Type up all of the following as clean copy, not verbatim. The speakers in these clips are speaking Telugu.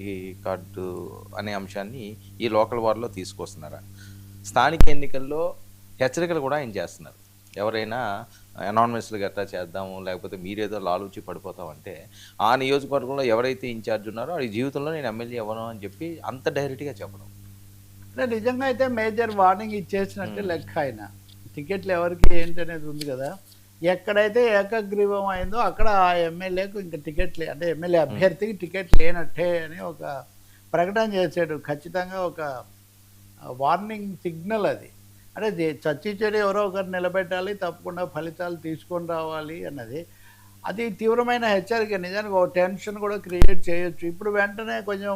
ఈ కార్డు అనే అంశాన్ని ఈ లోకల్ వార్‌లో తీసుకొస్తున్నారా? స్థానిక ఎన్నికల్లో హెచ్చరికలు కూడా ఆయన చేస్తున్నారు. ఎవరైనా అనానిమస్‌లు గట్టా చేద్దాము, లేకపోతే మీరేదో లాలూచి పడిపోతామంటే, ఆ నియోజకవర్గంలో ఎవరైతే ఇన్‌చార్జ్ ఉన్నారో ఆడి జీవితంలో నేను ఎమ్మెల్యే అవ్వను అని చెప్పి అంత డైరెక్ట్‌గా చెప్పడం. అంటే నిజంగా అయితే మేజర్ వార్నింగ్ ఇచ్చేసినట్టే హ్మ్. లెక్క ఆయన. టికెట్లు ఎవరికి ఏంటనేది ఉంది కదా! ఎక్కడైతే ఏకగ్రీవం అయిందో అక్కడ ఆ ఎమ్మెల్యేకు ఇంక టికెట్ అంటే ఎమ్మెల్యే హ్మ్. అభ్యర్థికి టికెట్ లేనట్టే అని ఒక ప్రకటన చేసాడు. ఖచ్చితంగా ఒక వార్నింగ్ సిగ్నల్ అది. అంటే చచ్చి చెడి ఎవరో ఒకరు నిలబెట్టాలి, తప్పకుండా ఫలితాలు తీసుకొని రావాలి అన్నది. అది తీవ్రమైన హెచ్చరిక. నిజానికి ఒక టెన్షన్ కూడా క్రియేట్ చేయొచ్చు. ఇప్పుడు వెంటనే కొంచెం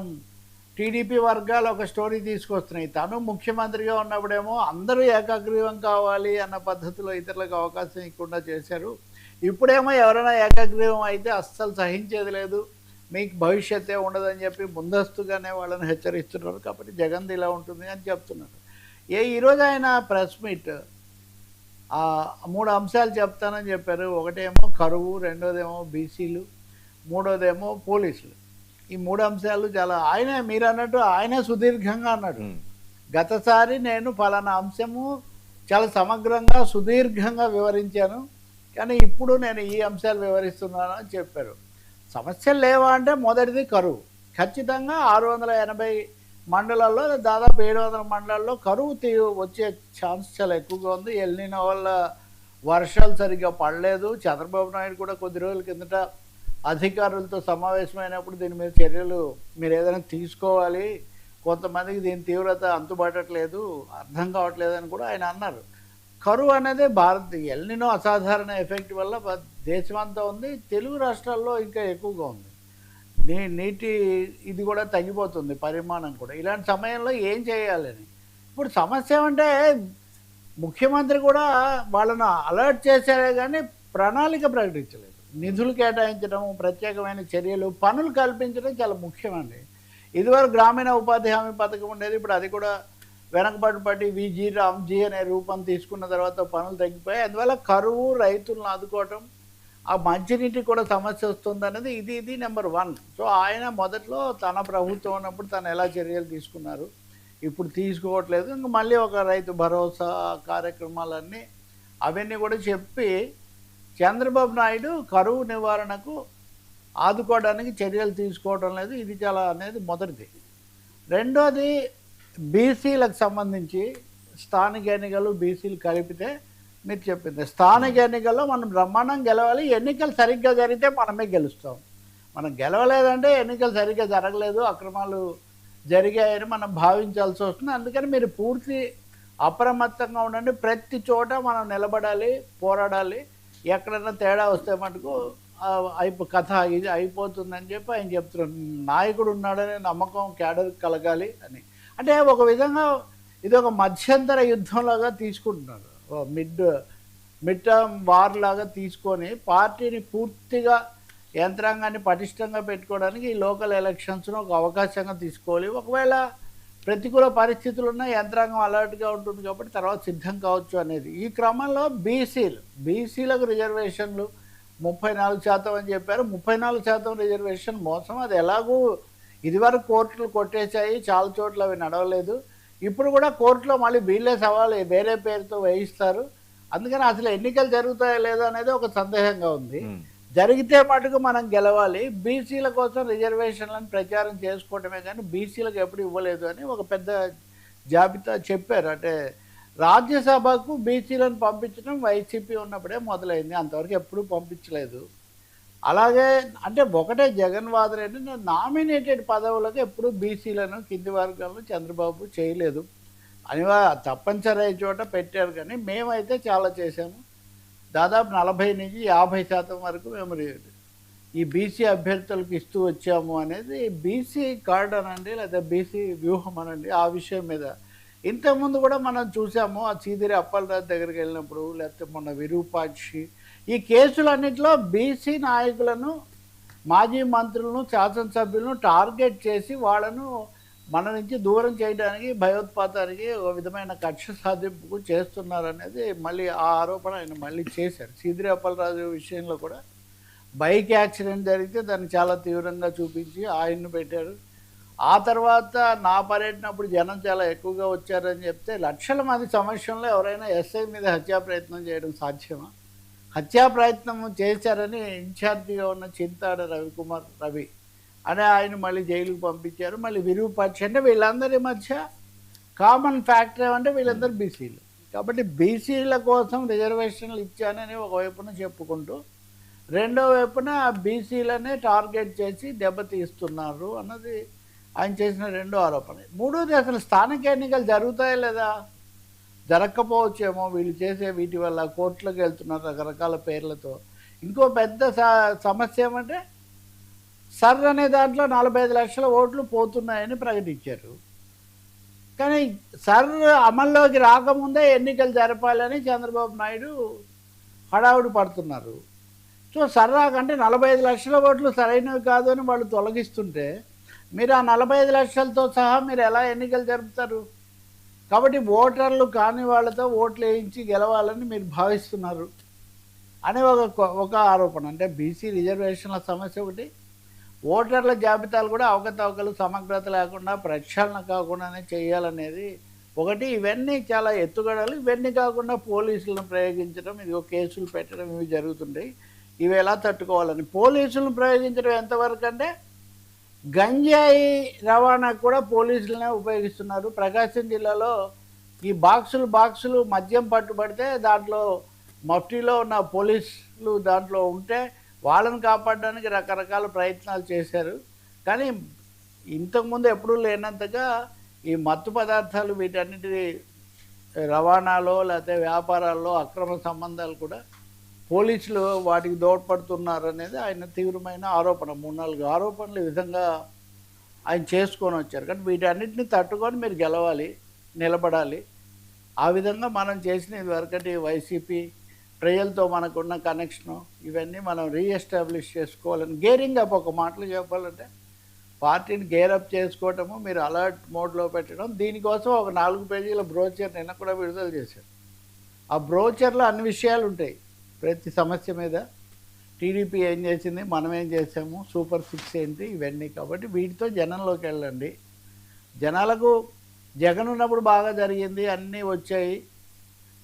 టీడీపీ వర్గాలు ఒక స్టోరీ తీసుకొస్తున్నాయి. తను ముఖ్యమంత్రిగా ఉన్నప్పుడేమో అందరూ ఏకగ్రీవం కావాలి అన్న పద్ధతిలో ఇతరులకు అవకాశం ఇవ్వకుండా చేశారు. ఇప్పుడేమో ఎవరైనా ఏకగ్రీవం అయితే అస్సలు సహించేది లేదు, మీకు భవిష్యత్తే ఉండదని చెప్పి ముందస్తుగానే వాళ్ళని హెచ్చరిస్తున్నారు. కాబట్టి జగన్ది ఇలా ఉంటుంది అని చెప్తున్నారు. ఈరోజు ఆయన ప్రెస్ మీట్ 3 అంశాలు చెప్తానని చెప్పారు. ఒకటేమో కరువు, రెండోదేమో బీసీలు, మూడోదేమో పోలీసులు. ఈ 3 అంశాలు చాలా ఆయనే మీరన్నట్టు ఆయనే సుదీర్ఘంగా అన్నాడు. హ్మ్. గతసారి నేను పలానా అంశము చాలా సమగ్రంగా, సుదీర్ఘంగా వివరించాను. కానీ ఇప్పుడు నేను ఈ అంశాలు వివరిస్తున్నాను అని చెప్పారు. సమస్యలు లేవా అంటే మొదటిది కరువు. ఖచ్చితంగా 680 మండలాల్లో దాదాపు 700 మండలాల్లో కరువు వచ్చే ఛాన్స్ చాలా ఎక్కువగా ఉంది. ఎల్‌నినో వల్ల వర్షాలు సరిగ్గా పడలేదు. చంద్రబాబు నాయుడు కూడా కొద్ది రోజుల కిందట అధికారులతో సమావేశమైనప్పుడు దీని మీద చర్యలు మీరేదైనా తీసుకోవాలి, కొంతమందికి దీని తీవ్రత అంతుబట్టట్లేదు, అర్థం కావట్లేదని కూడా ఆయన అన్నారు. కరువు అనేది ఎల్‌నినో అసాధారణ ఎఫెక్ట్ వల్ల దేశమంతా ఉంది. తెలుగు రాష్ట్రాల్లో ఇంకా ఎక్కువగా ఉంది. నీటి ఇది కూడా తగ్గిపోతుంది, పరిమాణం కూడా. ఇలాంటి సమయంలో ఏం చేయాలని. ఇప్పుడు సమస్య ఏమంటే ముఖ్యమంత్రి కూడా వాళ్ళను అలర్ట్ చేశారే కానీ ప్రణాళిక ప్రకటించలేదు. నిధులు కేటాయించడం, ప్రత్యేకమైన చర్యలు, పనులు కల్పించడం చాలా ముఖ్యమండి. ఇదివరకు గ్రామీణ ఉపాధి హామీ పథకం ఉండేది. ఇప్పుడు అది కూడా వెనకబడి పడి వీజీ, రామ్జీ అనే రూపం తీసుకున్న తర్వాత పనులు తగ్గిపోయాయి. అందువల్ల కరువు, రైతులను ఆదుకోవటం, ఆ మంచినీటి కూడా సమస్య వస్తుందనేది ఇది నెంబర్ 1. సో ఆయన మొదట్లో తన ప్రభుత్వం ఉన్నప్పుడు తను ఎలా చర్యలు తీసుకున్నారు, ఇప్పుడు తీసుకోవట్లేదు. ఇంక మళ్ళీ ఒక రైతు భరోసా కార్యక్రమాలన్నీ అవన్నీ కూడా చెప్పి చంద్రబాబు నాయుడు కరువు నివారణకు ఆదుకోవడానికి చర్యలు తీసుకోవడం లేదు. ఇది చాలా అనేది మొదటిది. రెండోది బీసీలకు సంబంధించి స్థానిక ఎన్నికలు బీసీలు కలిపితే మీరు చెప్పింది స్థానిక ఎన్నికల్లో మనం బ్రహ్మాండం గెలవాలి. ఎన్నికలు సరిగ్గా జరిగితే మనమే గెలుస్తాం. మనం గెలవలేదంటే ఎన్నికలు సరిగ్గా జరగలేదు, అక్రమాలు జరిగాయని మనం భావించాల్సి వస్తుంది. అందుకని మీరు పూర్తి అప్రమత్తంగా ఉండండి. ప్రతి చోట మనం నిలబడాలి, పోరాడాలి. ఎక్కడైనా తేడా వస్తే మటుకు కథ ఇది అయిపోతుందని చెప్పి ఆయన చెప్తున్నారు. నాయకుడు ఉన్నాడనే నమ్మకం క్యాడర్ కలగాలి అని. అంటే ఒక విధంగా ఇది ఒక మధ్యంతర యుద్ధంలాగా తీసుకుంటున్నారు. మిడ్ టర్మ్ వార్ లాగా తీసుకొని పార్టీని పూర్తిగా యంత్రాంగాన్ని పటిష్టంగా పెట్టుకోవడానికి ఈ లోకల్ ఎలక్షన్స్ను ఒక అవకాశంగా తీసుకోవాలి. ఒకవేళ ప్రతికూల పరిస్థితులు ఉన్న యంత్రాంగం అలర్ట్గా ఉంటుంది కాబట్టి తర్వాత సిద్ధం కావచ్చు అనేది. ఈ క్రమంలో బీసీలకు రిజర్వేషన్లు 34% అని చెప్పారు. 34% రిజర్వేషన్ మోసం. అది ఎలాగూ ఇదివరకు కోర్టులు కొట్టేశాయి, చాలా చోట్ల అవి నడవలేదు. ఇప్పుడు కూడా కోర్టులో మళ్ళీ వీళ్ళే సవాలు వేరే పేరుతో వేయిస్తారు. అందుకని అసలు ఎన్నికలు జరుగుతాయో లేదో అనేది ఒక సందేహంగా ఉంది. జరిగితే మటుకు మనం గెలవాలి. బీసీల కోసం రిజర్వేషన్లను ప్రచారం చేసుకోవటమే కానీ బీసీలకు ఎప్పుడు ఇవ్వలేదు అని ఒక పెద్ద జాబితా చెప్పారు. అంటే రాజ్యసభకు బీసీలను పంపించడం వైసీపీ ఉన్నప్పుడే మొదలైంది, అంతవరకు ఎప్పుడూ పంపించలేదు. అలాగే అంటే ఒకటే జగన్ వాదన ఏంటంటే నామినేటెడ్ పదవులకు ఎప్పుడు బీసీలను కింది వర్గాలను చంద్రబాబు చేయలేదు. తప్పనిసరి అయ్యే చోట పెట్టారు కానీ మేమైతే చాలా చేశాము. దాదాపు 40-50% వరకు మేము ఈ బీసీ అభ్యర్థులకు ఇస్తూ వచ్చాము అనేది బీసీ కార్డ్ అనండి, లేదా బీసీ వ్యూహం అనండి. ఆ విషయం మీద ఇంతకుముందు కూడా మనం చూసాము. ఆ చీదిరి అప్పలరాజు దగ్గరికి వెళ్ళినప్పుడు, లేకపోతే మొన్న విరూపాక్షి, ఈ కేసులన్నింటిలో బీసీ నాయకులను, మాజీ మంత్రులను, శాసనసభ్యులను టార్గెట్ చేసి వాళ్ళను మన నుంచి దూరం చేయడానికి, భయోత్పాతానికి ఒక విధమైన కక్ష సాధింపుకు చేస్తున్నారనేది మళ్ళీ ఆ ఆరోపణ ఆయన మళ్ళీ చేశారు. చీదిరి అప్పలరాజు విషయంలో కూడా బైక్ యాక్సిడెంట్ జరిగితే దాన్ని చాలా తీవ్రంగా చూపించి ఆయన్ను పెట్టారు. ఆ తర్వాత నా పర్యటనప్పుడు జనం చాలా ఎక్కువగా వచ్చారని చెప్తే లక్షల మంది సమక్షంలో ఎవరైనా ఎస్ఐ మీద హత్యా ప్రయత్నం చేయడం సాధ్యమా? హత్యా ప్రయత్నం చేశారని ఇన్ఛార్జిగా ఉన్న చింతాడ రవి అనే ఆయన మళ్ళీ జైలుకు పంపించారు. మళ్ళీ విరుగుపరిచి అంటే వీళ్ళందరి మధ్య కామన్ ఫ్యాక్టర్ ఏమంటే వీళ్ళందరూ బీసీలు. కాబట్టి బీసీల కోసం రిజర్వేషన్లు ఇచ్చానని ఒకవైపున చెప్పుకుంటూ రెండో వైపున బీసీలనే టార్గెట్ చేసి దెబ్బతీస్తున్నారు అన్నది ఆయన చేసిన రెండో ఆరోపణ. మూడోది అసలు స్థానిక ఎన్నికలు జరుగుతాయా లేదా? జరగకపోవచ్చేమో వీళ్ళు చేసే వీటి వల్ల కోర్టులకు వెళ్తున్నారు రకరకాల పేర్లతో. ఇంకో పెద్ద సమస్య ఏమంటే సర్ అనే దాంట్లో 45 లక్షల ఓట్లు పోతున్నాయని ప్రకటించారు. కానీ సర్ అమల్లోకి రాకముందే ఎన్నికలు జరపాలని చంద్రబాబు నాయుడు హడావుడి పడుతున్నారు. సో సర్రాకంటే 45 లక్షల ఓట్లు సరైనవి కాదు అని వాళ్ళు తొలగిస్తుంటే మీరు ఆ 45 లక్షలతో సహా మీరు ఎలా ఎన్నికలు జరుపుతారు? కాబట్టి ఓటర్లు కాని వాళ్ళతో ఓట్లు వేయించి గెలవాలని మీరు భావిస్తున్నారు అనే ఒక ఆరోపణ. అంటే బీసీ రిజర్వేషన్ల సమస్య ఒకటి, ఓటర్ల జాబితాలు కూడా అవకతవకలు సమగ్రత లేకుండా ప్రక్షాళన కాకుండానే చేయాలనేది ఒకటి. ఇవన్నీ చాలా ఎత్తుగడలు. ఇవన్నీ కాకుండా పోలీసులను ప్రయోగించడం, ఇదిగో కేసులు పెట్టడం ఇవి జరుగుతుంటాయి. ఇవి ఎలా తట్టుకోవాలని పోలీసులను ప్రయోగించడం ఎంతవరకు అంటే గంజాయి రవాణాకు కూడా పోలీసులనే ఉపయోగిస్తున్నారు. ప్రకాశం జిల్లాలో ఈ బాక్సులు మద్యం పట్టుబడితే దాంట్లో మఫ్టీలో ఉన్న పోలీసులు దాంట్లో ఉంటే వాళ్ళని కాపాడడానికి రకరకాల ప్రయత్నాలు చేశారు. కానీ ఇంతకుముందు ఎప్పుడూ లేనంతగా ఈ మత్తు పదార్థాలు వీటన్నిటి రవాణాలో లేకపోతే వ్యాపారాల్లో అక్రమ సంబంధాలు కూడా పోలీసులు వాటికి దోడ్పడుతున్నారు అనేది ఆయన తీవ్రమైన ఆరోపణ. 3-4 ఆరోపణలు ఈ విధంగా ఆయన చేసుకొని వచ్చారు. కానీ వీటన్నిటిని తట్టుకొని మీరు గెలవాలి, నిలబడాలి. ఆ విధంగా మనం చేసిన ఇదివరకటి వైసీపీ ప్రజలతో మనకున్న కనెక్షను ఇవన్నీ మనం రీఎస్టాబ్లిష్ చేసుకోవాలని గేరింగ్ అప్, ఒక మాటలు చెప్పాలంటే పార్టీని గేరప్ చేసుకోవటము, మీరు అలర్ట్ మోడ్లో పెట్టడం. దీనికోసం ఒక 4 పేజీల బ్రోచర్ నిన్న కూడా విడుదల చేశారు. ఆ బ్రోచర్లో అన్ని విషయాలు ఉంటాయి. ప్రతి సమస్య మీద టీడీపీ ఏం చేసింది, మనం ఏం చేసాము, సూపర్ 6 ఏంటి, ఇవన్నీ. కాబట్టి వీటితో జనంలోకి వెళ్ళండి. జనాలకు జగన్ ఉన్నప్పుడు బాగా జరిగింది, అన్నీ వచ్చాయి,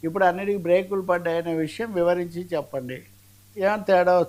ఇప్పుడు అన్నిటికీ బ్రేకులు పడ్డాయనే విషయం వివరించి చెప్పండి. ఏమైనా తేడా వస్తే